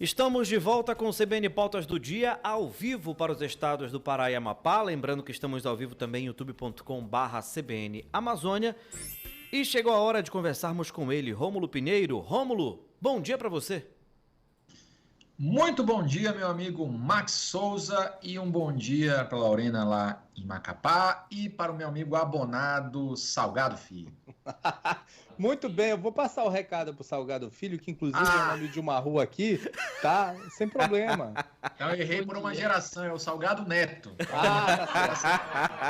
Estamos de volta com o CBN Pautas do Dia, ao vivo para os estados do Pará e Amapá. Lembrando que estamos ao vivo também em youtube.com/CBN Amazônia. E chegou a hora de conversarmos com ele, Rômulo Pinheiro. Rômulo, bom dia para você. Muito bom dia, meu amigo Max Souza, e um bom dia para a Lorena lá em Macapá e para o meu amigo abonado Salgado Filho. Muito bem, eu vou passar o recado pro Salgado Filho, que inclusive é o nome de uma rua aqui, tá? Sem problema. Então eu errei por uma geração, é o Salgado Neto.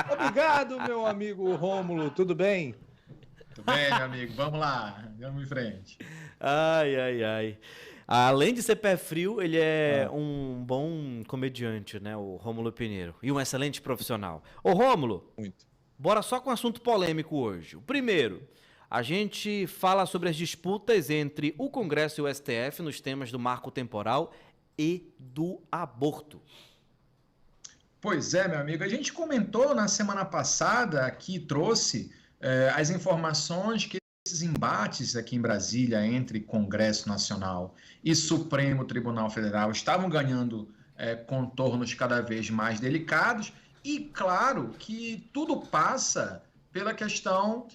Obrigado, meu amigo Rômulo, tudo bem? Tudo bem, meu amigo, vamos lá, vamos em frente. Ai. Além de ser pé frio, ele é um bom comediante, né, o Rômulo Pinheiro, e um excelente profissional. Ô Rômulo, Muito. Bora só com um assunto polêmico hoje. O primeiro, a gente fala sobre as disputas entre o Congresso e o STF nos temas do marco temporal e do aborto. Pois é, meu amigo, a gente comentou na semana passada, aqui trouxe as informações que esses embates aqui em Brasília entre Congresso Nacional e Supremo Tribunal Federal estavam ganhando contornos cada vez mais delicados e, claro, que tudo passa pela questão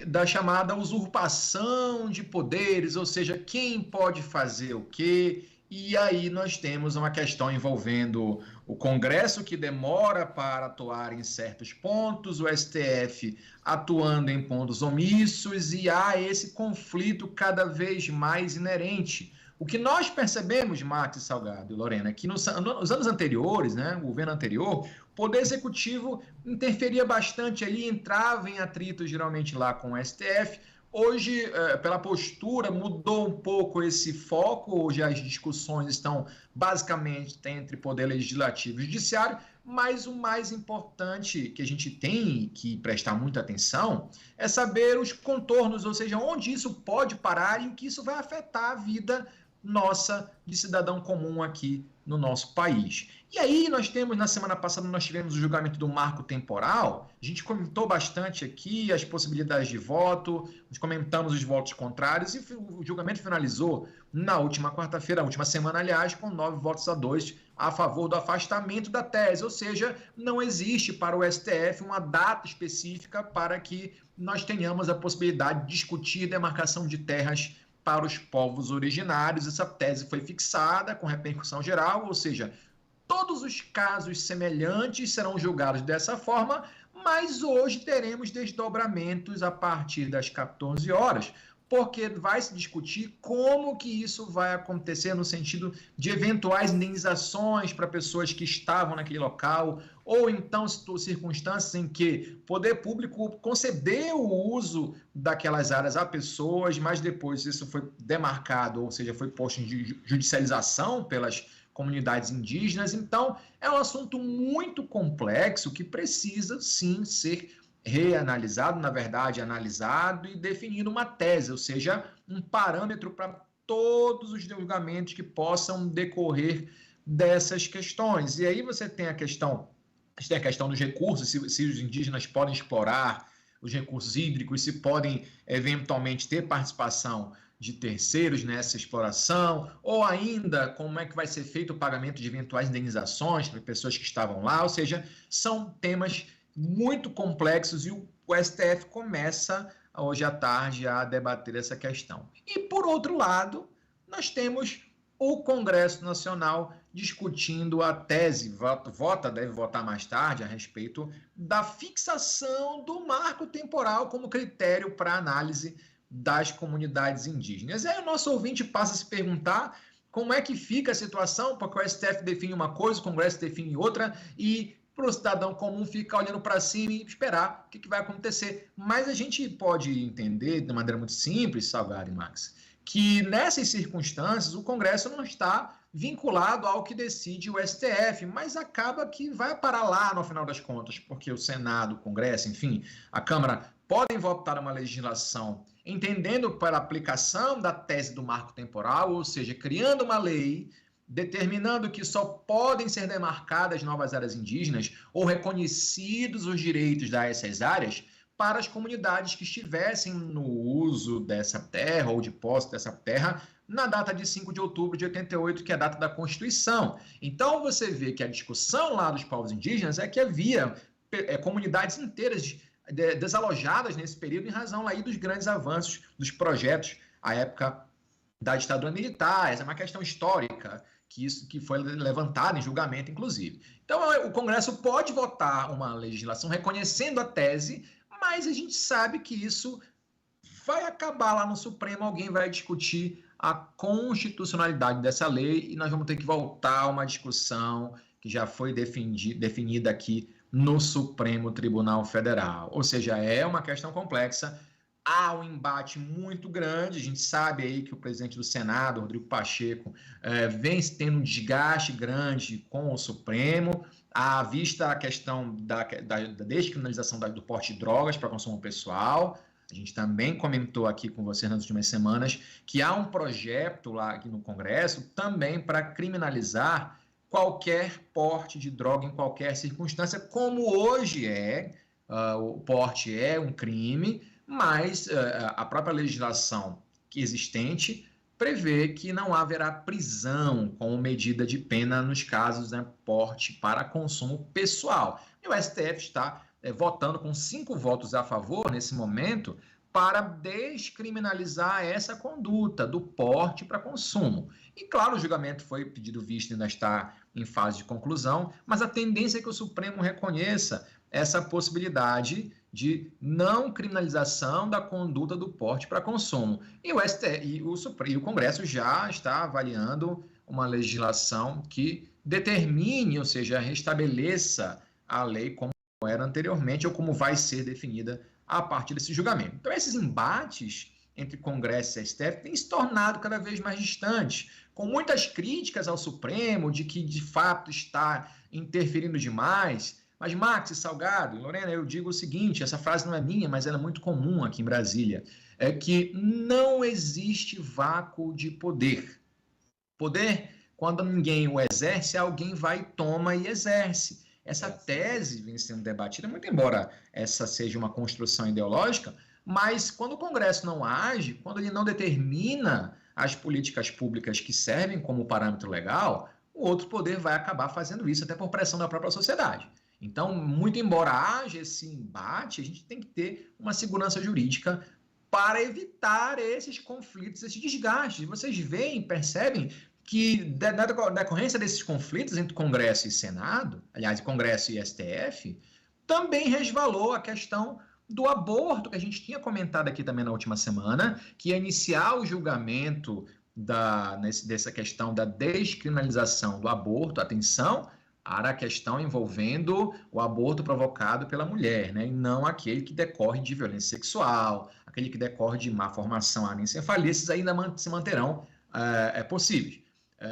da chamada usurpação de poderes, ou seja, quem pode fazer o quê. E aí nós temos uma questão envolvendo o Congresso, que demora para atuar em certos pontos, o STF atuando em pontos omissos, e há esse conflito cada vez mais inerente. O que nós percebemos, Max Salgado e Lorena, é que nos anos anteriores, né, o governo anterior, o Poder Executivo interferia bastante ali, entrava em atrito geralmente lá com o STF. Hoje, pela postura, mudou um pouco esse foco. Hoje as discussões estão basicamente entre poder legislativo e judiciário, mas o mais importante que a gente tem que prestar muita atenção é saber os contornos, ou seja, onde isso pode parar e o que isso vai afetar a vida nossa de cidadão comum aqui no nosso país. E aí na semana passada nós tivemos o julgamento do marco temporal, a gente comentou bastante aqui as possibilidades de voto, nós comentamos os votos contrários e o julgamento finalizou na última quarta-feira, na última semana, aliás, com 9-2 a favor do afastamento da tese, ou seja, não existe para o STF uma data específica para que nós tenhamos a possibilidade de discutir demarcação de terras para os povos originários. Essa tese foi fixada com repercussão geral, ou seja, todos os casos semelhantes serão julgados dessa forma, mas hoje teremos desdobramentos a partir das 14 horas, porque vai se discutir como que isso vai acontecer no sentido de eventuais indenizações para pessoas que estavam naquele local, ou então circunstâncias em que o poder público concedeu o uso daquelas áreas a pessoas, mas depois isso foi demarcado, ou seja, foi posto em judicialização pelas comunidades indígenas. Então, é um assunto muito complexo que precisa, sim, ser reanalisado, na verdade, analisado e definido uma tese, ou seja, um parâmetro para todos os julgamentos que possam decorrer dessas questões. E aí você tem a questão dos recursos, se os indígenas podem explorar os recursos hídricos, se podem eventualmente ter participação de terceiros nessa exploração, ou ainda como é que vai ser feito o pagamento de eventuais indenizações para pessoas que estavam lá, ou seja, são temas muito complexos e o STF começa hoje à tarde a debater essa questão. E, por outro lado, nós temos o Congresso Nacional discutindo a tese, deve votar mais tarde, a respeito da fixação do marco temporal como critério para análise das comunidades indígenas. E aí o nosso ouvinte passa a se perguntar como é que fica a situação, porque o STF define uma coisa, o Congresso define outra, e para o cidadão comum ficar olhando para cima e esperar o que vai acontecer. Mas a gente pode entender de maneira muito simples, Salgado e Max, que nessas circunstâncias o Congresso não está vinculado ao que decide o STF, mas acaba que vai parar lá no final das contas, porque o Senado, o Congresso, enfim, a Câmara podem votar uma legislação entendendo para a aplicação da tese do marco temporal, ou seja, criando uma lei determinando que só podem ser demarcadas novas áreas indígenas ou reconhecidos os direitos dessas áreas para as comunidades que estivessem no uso dessa terra ou de posse dessa terra na data de 5 de outubro de 88, que é a data da Constituição. Então, você vê que a discussão lá dos povos indígenas é que havia comunidades inteiras desalojadas nesse período em razão aí dos grandes avanços dos projetos à época da ditadura militar. Essa é uma questão histórica que foi levantada em julgamento, inclusive. Então, o Congresso pode votar uma legislação reconhecendo a tese, mas a gente sabe que isso vai acabar lá no Supremo, alguém vai discutir a constitucionalidade dessa lei e nós vamos ter que voltar a uma discussão que já foi definida aqui no Supremo Tribunal Federal. Ou seja, é uma questão complexa, há um embate muito grande, a gente sabe aí que o presidente do Senado, Rodrigo Pacheco, vem tendo um desgaste grande com o Supremo, à vista a questão da descriminalização do porte de drogas para consumo pessoal. A gente também comentou aqui com vocês nas últimas semanas que há um projeto lá aqui no Congresso também para criminalizar qualquer porte de droga em qualquer circunstância, como hoje o porte é um crime, mas a própria legislação existente prevê que não haverá prisão como medida de pena nos casos de porte para consumo pessoal. E o STF está votando com 5 votos a favor, nesse momento, para descriminalizar essa conduta do porte para consumo. E, claro, o julgamento foi pedido visto e ainda está em fase de conclusão, mas a tendência é que o Supremo reconheça essa possibilidade de não criminalização da conduta do porte para consumo. E o STF e o Congresso já está avaliando uma legislação que determine, ou seja, restabeleça a lei como era anteriormente ou como vai ser definida a partir desse julgamento. Então, esses embates entre Congresso e STF têm se tornado cada vez mais distantes, com muitas críticas ao Supremo de que, de fato, está interferindo demais. Mas, Max, Salgado, Lorena, eu digo o seguinte, essa frase não é minha, mas ela é muito comum aqui em Brasília, é que não existe vácuo de poder. Poder, quando ninguém o exerce, alguém vai, toma e exerce. Essa tese vem sendo debatida, muito embora essa seja uma construção ideológica, mas quando o Congresso não age, quando ele não determina as políticas públicas que servem como parâmetro legal, o outro poder vai acabar fazendo isso, até por pressão da própria sociedade. Então, muito embora haja esse embate, a gente tem que ter uma segurança jurídica para evitar esses conflitos, esses desgastes. Vocês veem, percebem que, na decorrência desses conflitos entre Congresso e Senado, aliás, Congresso e STF, também resvalou a questão do aborto, que a gente tinha comentado aqui também na última semana, que ia iniciar o julgamento dessa questão da descriminalização do aborto, atenção, era a questão envolvendo o aborto provocado pela mulher, né? E não aquele que decorre de violência sexual, aquele que decorre de má formação anencefalia, esses ainda se manterão possíveis.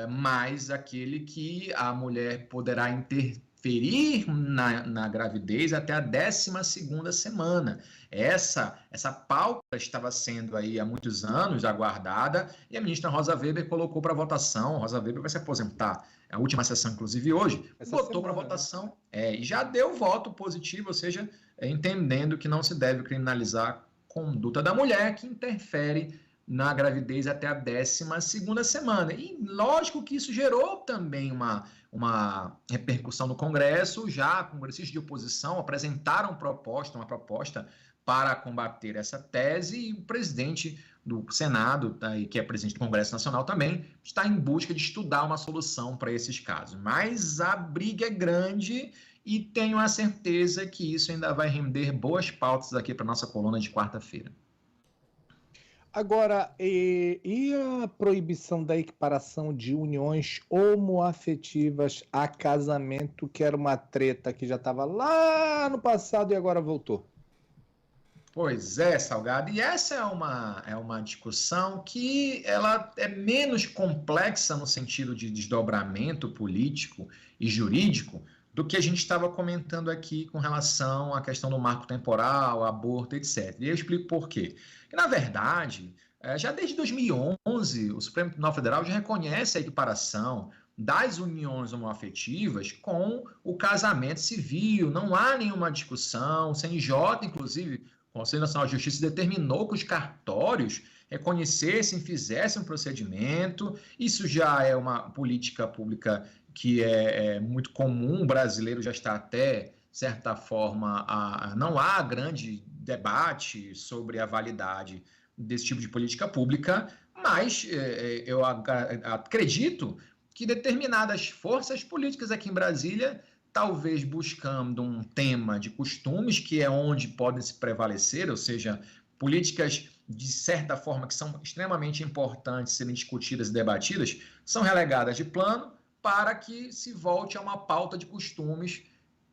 Mas aquele que a mulher poderá interferir na gravidez até a 12ª semana. Essa pauta estava sendo aí há muitos anos aguardada e a ministra Rosa Weber colocou para votação. Rosa Weber vai se aposentar, a última sessão, inclusive hoje, botou para votação e já deu voto positivo, ou seja, entendendo que não se deve criminalizar a conduta da mulher que interfere na gravidez até a 12ª semana. E lógico que isso gerou também uma repercussão no Congresso, já congressistas de oposição apresentaram uma proposta para combater essa tese, e o presidente do Senado, que é presidente do Congresso Nacional também, está em busca de estudar uma solução para esses casos. Mas a briga é grande e tenho a certeza que isso ainda vai render boas pautas aqui para a nossa coluna de quarta-feira. Agora, e a proibição da equiparação de uniões homoafetivas a casamento, que era uma treta que já estava lá no passado e agora voltou? Pois é, Salgado, e essa é uma discussão que ela é menos complexa no sentido de desdobramento político e jurídico do que a gente estava comentando aqui com relação à questão do marco temporal, aborto, etc. E eu explico por quê. Porque, na verdade, já desde 2011, o Supremo Tribunal Federal já reconhece a equiparação das uniões homoafetivas com o casamento civil. Não há nenhuma discussão. O CNJ, inclusive, o Conselho Nacional de Justiça, determinou que os cartórios reconhecessem, fizessem um procedimento. Isso já é uma política pública que é muito comum. O brasileiro já está até, de certa forma, não há grande debate sobre a validade desse tipo de política pública, mas eu acredito que determinadas forças políticas aqui em Brasília, talvez buscando um tema de costumes, que é onde podem se prevalecer, ou seja, políticas de certa forma que são extremamente importantes serem discutidas e debatidas, são relegadas de plano para que se volte a uma pauta de costumes.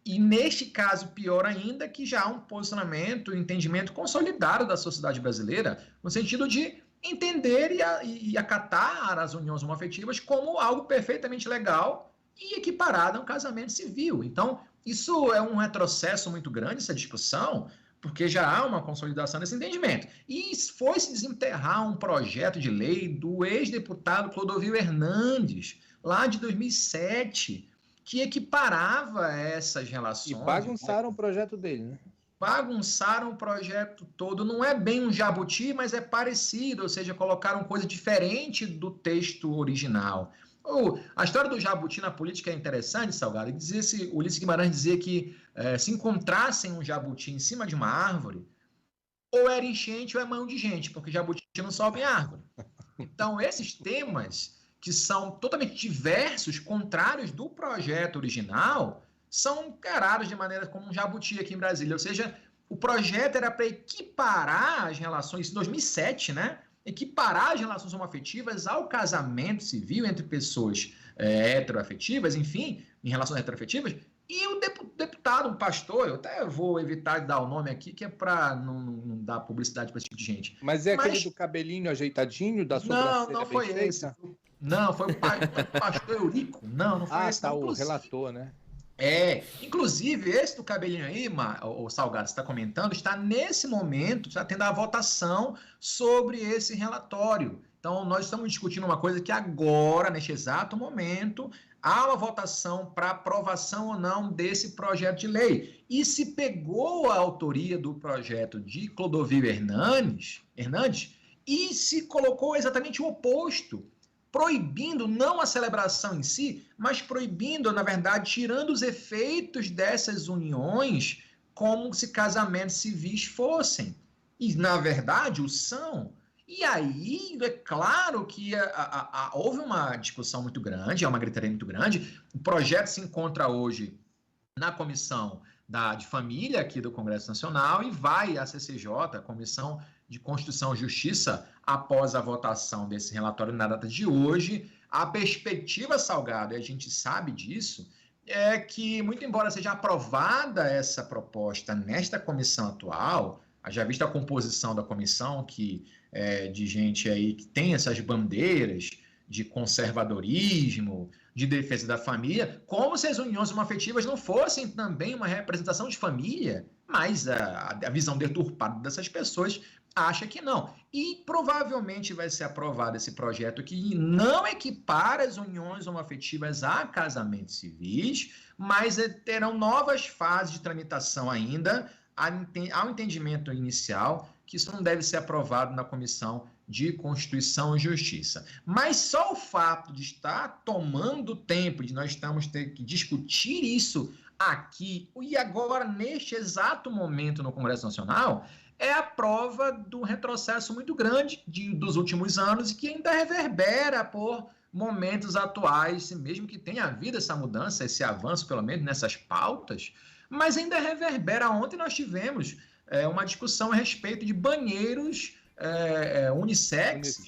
E neste caso, pior ainda, que já há um posicionamento, um entendimento consolidado da sociedade brasileira, no sentido de entender e acatar as uniões homoafetivas como algo perfeitamente legal e equiparado a um casamento civil. Então, isso é um retrocesso muito grande, essa discussão, porque já há uma consolidação desse entendimento. E foi se desenterrar um projeto de lei do ex-deputado Clodovil Hernandes, lá de 2007, que equiparava essas relações. E bagunçaram o projeto dele, né? Bagunçaram o projeto todo. Não é bem um jabuti, mas é parecido, ou seja, colocaram coisa diferente do texto original. A história do jabuti na política é interessante, Salgado. O Ulisses Guimarães dizia que se encontrassem um jabuti em cima de uma árvore, ou era enchente ou é mão de gente, porque jabuti não sobe em árvore. Então, esses temas, que são totalmente diversos, contrários do projeto original, são encarados de maneira como um jabuti aqui em Brasília. Ou seja, o projeto era para equiparar as relações, em 2007, né? Equiparar as relações homoafetivas ao casamento civil entre pessoas heteroafetivas, enfim, em relações heteroafetivas, e o deputado, um pastor, eu até vou evitar de dar o nome aqui, que é para não dar publicidade para esse tipo de gente. Mas aquele do cabelinho ajeitadinho, da sobrancelha não foi bem esse. feita? Não, foi o pastor Eurico. Não foi esse. Tá, não, o relator, né? Inclusive, esse do cabelinho aí, o Salgado está comentando, está nesse momento, está tendo a votação sobre esse relatório. Então, nós estamos discutindo uma coisa que agora, neste exato momento, há uma votação para aprovação ou não desse projeto de lei. E se pegou a autoria do projeto de Clodovil Hernandes e se colocou exatamente o oposto, proibindo não a celebração em si, mas proibindo, na verdade, tirando os efeitos dessas uniões como se casamentos civis fossem. E, na verdade, o são. E aí, é claro que houve uma discussão muito grande, uma gritaria muito grande. O projeto se encontra hoje na Comissão de Família aqui do Congresso Nacional e vai à CCJ, a Comissão de Constituição e Justiça, após a votação desse relatório na data de hoje. A perspectiva, Salgado, e a gente sabe disso, é que, muito embora seja aprovada essa proposta nesta comissão atual, já vista a composição da comissão, que de gente aí que tem essas bandeiras de conservadorismo, de defesa da família, como se as uniões homoafetivas não fossem também uma representação de família, mas a visão deturpada dessas pessoas acha que não. E provavelmente vai ser aprovado esse projeto que não equipara as uniões homoafetivas a casamentos civis, mas terão novas fases de tramitação ainda, ao entendimento inicial, que isso não deve ser aprovado na Comissão de Constituição e Justiça. Mas só o fato de estar tomando tempo, de nós estamos tendo que discutir isso aqui e agora, neste exato momento no Congresso Nacional, é a prova do retrocesso muito grande dos últimos anos e que ainda reverbera por momentos atuais, mesmo que tenha havido essa mudança, esse avanço, pelo menos nessas pautas, mas ainda reverbera. Ontem nós tivemos uma discussão a respeito de banheiros unissex.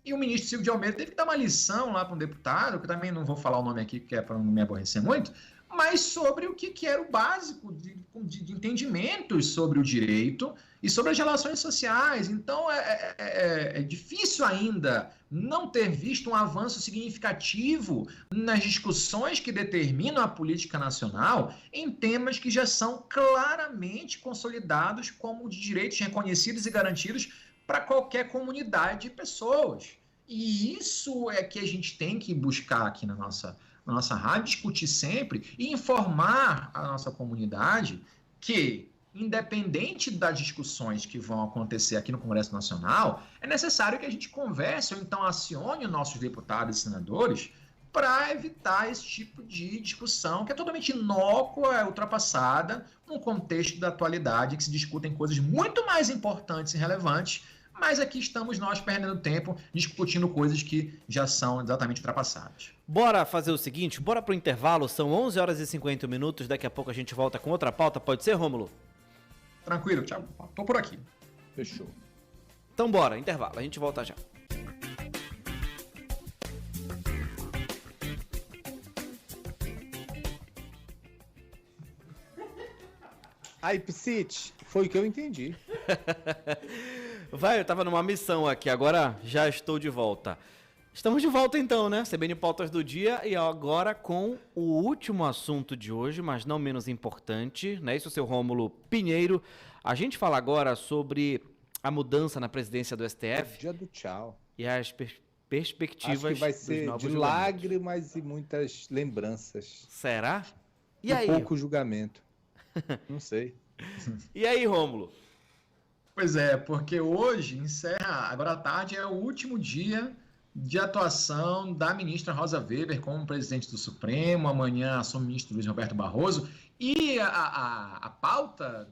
E o ministro Silvio de Almeida teve que dar uma lição lá para um deputado, que eu também não vou falar o nome aqui, que é para não me aborrecer muito, mas sobre o que era o básico de entendimentos sobre o direito e sobre as relações sociais. Então, é difícil ainda não ter visto um avanço significativo nas discussões que determinam a política nacional em temas que já são claramente consolidados como de direitos reconhecidos e garantidos para qualquer comunidade de pessoas. E isso é que a gente tem que buscar aqui na nossa rádio, discutir sempre e informar a nossa comunidade que, independente das discussões que vão acontecer aqui no Congresso Nacional, é necessário que a gente converse ou então acione os nossos deputados e senadores para evitar esse tipo de discussão que é totalmente inócua, ultrapassada, num contexto da atualidade que se discutem coisas muito mais importantes e relevantes, mas aqui estamos nós perdendo tempo discutindo coisas que já são exatamente ultrapassadas. Bora fazer o seguinte, bora pro intervalo, são 11 horas e 50 minutos, daqui a pouco a gente volta com outra pauta, pode ser, Rômulo? Tranquilo, tchau, tô por aqui. Fechou. Então bora, intervalo, a gente volta já. Aí, Psite, foi o que eu entendi. Vai, eu tava numa missão aqui, agora já estou de volta. Estamos de volta então, né? CBN Pautas do Dia e agora com o último assunto de hoje, mas não menos importante, né? Isso, seu Rômulo Pinheiro. A gente fala agora sobre a mudança na presidência do STF. É o dia do tchau. E as perspectivas. Acho que vai ser de lágrimas e muitas lembranças. Será? E aí? Pouco julgamento. Não sei. E aí, Rômulo? Pois é, porque hoje encerra, agora à tarde é o último dia de atuação da ministra Rosa Weber como presidente do Supremo, amanhã assume o ministro Luiz Roberto Barroso, e a pauta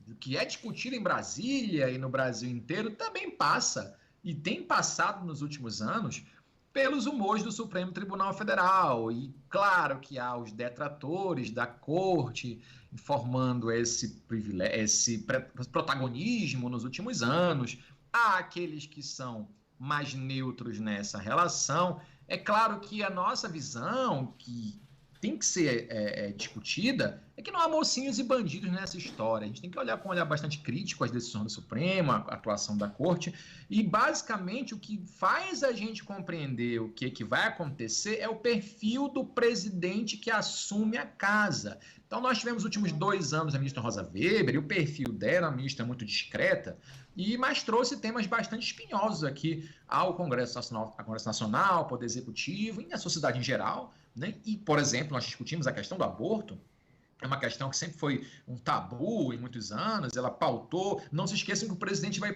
do que é discutido em Brasília e no Brasil inteiro também passa, e tem passado nos últimos anos, pelos humores do Supremo Tribunal Federal. E claro que há os detratores da corte informando esse protagonismo nos últimos anos, há aqueles que são mais neutros nessa relação. É claro que a nossa visão, que tem que ser discutida, é que não há mocinhos e bandidos nessa história. A gente tem que olhar com um olhar bastante crítico as decisões do Supremo, a atuação da Corte, e basicamente o que faz a gente compreender o que vai acontecer é o perfil do presidente que assume a casa. Então nós tivemos nos últimos 2 anos a ministra Rosa Weber, e o perfil dela, a ministra muito discreta, mas trouxe temas bastante espinhosos aqui ao Congresso Nacional, ao Poder Executivo e à sociedade em geral, né? E, por exemplo, nós discutimos a questão do aborto, é uma questão que sempre foi um tabu em muitos anos, ela pautou. Não se esqueçam que o presidente vai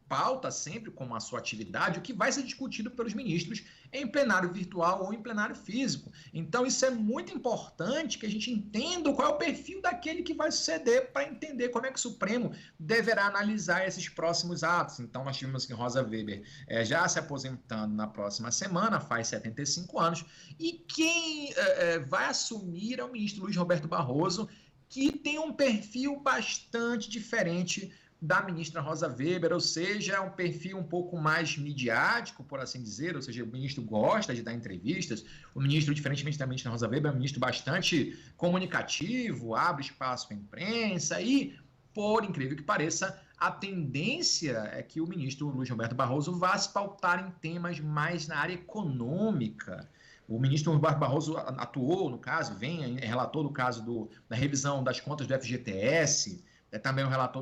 pauta sempre como a sua atividade o que vai ser discutido pelos ministros em plenário virtual ou em plenário físico. Então isso é muito importante que a gente entenda qual é o perfil daquele que vai suceder para entender como é que o Supremo deverá analisar esses próximos atos. Então nós tivemos que Rosa Weber já se aposentando na próxima semana, faz 75 anos, e quem vai assumir é o ministro Luiz Roberto Barroso, que tem um perfil bastante diferente da ministra Rosa Weber, ou seja, é um perfil um pouco mais midiático, por assim dizer, ou seja, o ministro gosta de dar entrevistas, o ministro, diferentemente da ministra Rosa Weber, é um ministro bastante comunicativo, abre espaço para a imprensa e, por incrível que pareça, a tendência é que o ministro Luiz Roberto Barroso vá se pautar em temas mais na área econômica. O ministro Roberto Barroso atuou, no caso, é relator do caso da revisão das contas do FGTS, é também o relator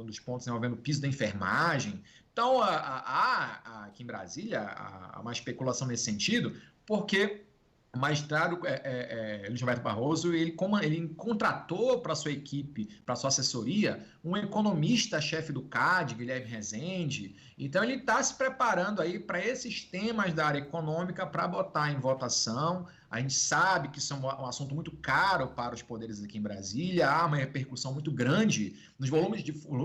dos pontos envolvendo o piso da enfermagem. Então, aqui em Brasília, há uma especulação nesse sentido, porque o magistrado Luiz Roberto Barroso ele contratou para sua equipe, para sua assessoria, um economista-chefe do CAD, Guilherme Rezende. Então, ele está se preparando aí para esses temas da área econômica para botar em votação. A gente sabe que isso é um assunto muito caro para os poderes aqui em Brasília, há uma repercussão muito grande nos volume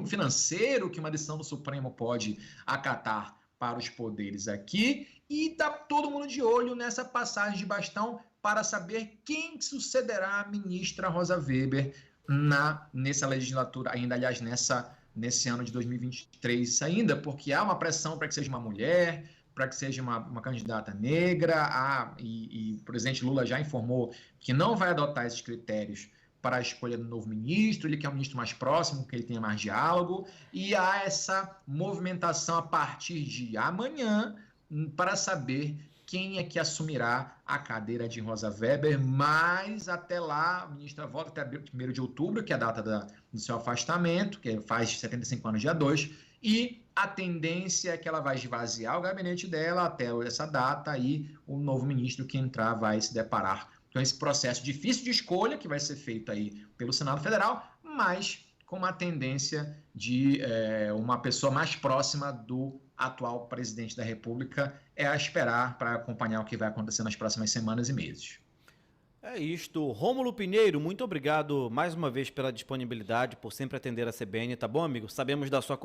financeiro que uma decisão do Supremo pode acatar para os poderes aqui, e está todo mundo de olho nessa passagem de bastão para saber quem sucederá a ministra Rosa Weber nessa legislatura, ainda, aliás, nesse ano de 2023 ainda, porque há uma pressão para que seja uma mulher, para que seja uma candidata negra, e o presidente Lula já informou que não vai adotar esses critérios para a escolha do novo ministro, ele quer um ministro mais próximo, que ele tenha mais diálogo, e há essa movimentação a partir de amanhã para saber quem é que assumirá a cadeira de Rosa Weber, mas até lá a ministra volta até 1º de outubro, que é a data do seu afastamento, que faz 75 anos dia 2, e a tendência é que ela vai esvaziar o gabinete dela até essa data, e o novo ministro que entrar vai se deparar com esse processo difícil de escolha que vai ser feito aí pelo Senado Federal, mas com uma tendência de uma pessoa mais próxima do atual presidente da República. É a esperar para acompanhar o que vai acontecer nas próximas semanas e meses. É isto. Rômulo Pinheiro, muito obrigado mais uma vez pela disponibilidade, por sempre atender a CBN, tá bom, amigo? Sabemos da sua